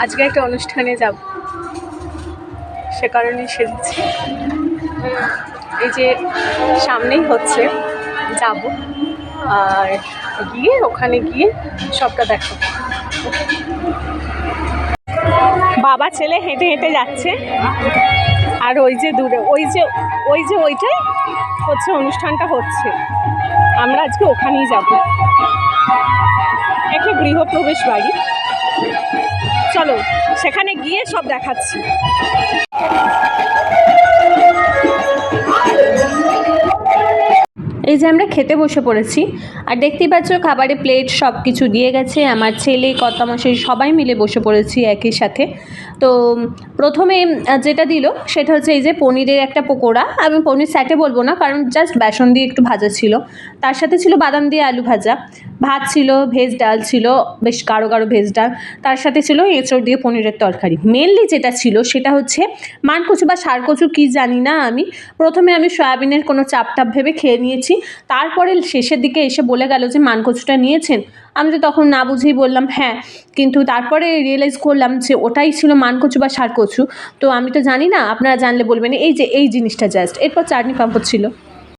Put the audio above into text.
আজকে একটা অনুষ্ঠানে যাব, সে কারণেই সেজেছি। এই যে সামনেই হচ্ছে, যাব আর গিয়ে ওখানে গিয়ে সবটা দেখো। বাবা ছেলে হেঁটে হেঁটে যাচ্ছে, আর ওই যে দূরে ওইটাই হচ্ছে অনুষ্ঠানটা হচ্ছে। আমরা আজকে ওখানেই যাব, একটা গৃহপ্রবেশ বাড়ি। চলো সেখানে গিয়ে সব দেখাচ্ছি। এই যে আমরা খেতে বসে পড়েছি, আর দেখতেই পাচ্ছ খাবারে প্লেট সব কিছু দিয়ে গেছে। আমার ছেলে কর্তামশাই সবাই মিলে বসে পড়েছি একই সাথে। তো প্রথমে যেটা দিল সেটা হচ্ছে এই যে পনিরের একটা পকোড়া। আমি পনির স্যাটে বলবো না, কারণ জাস্ট বেসন দিয়ে একটু ভাজা ছিল। তার সাথে ছিল বাদাম দিয়ে আলু ভাজা, ভাত ছিল, ভেজ ডাল ছিল, বেশ গাঢ় গাঢ় ভেজ ডাল। তার সাথে ছিল এঁচড় দিয়ে পনিরের তরকারি। মেনলি যেটা ছিল সেটা হচ্ছে মানকচু বা ষাঁড়কচু কী জানি না। প্রথমে আমি সয়াবিনের কোনো চাপ টাপ ভেবে খেয়ে নিয়েছি। তারপরে শেষের দিকে এসে বলে গেল যে মানকচুটা নিয়েছেন। আমি তো তখন না বুঝেই বললাম হ্যাঁ, কিন্তু তারপরে রিয়েলাইজ করলাম যে ওটাই ছিল মানকচু বা ষাঁড়কচু। তো আমি তো জানি না, আপনারা জানলে বলবেন। এই যে এই জিনিসটা জাস্ট, এরপর চাটনি পাঁপড় ছিল।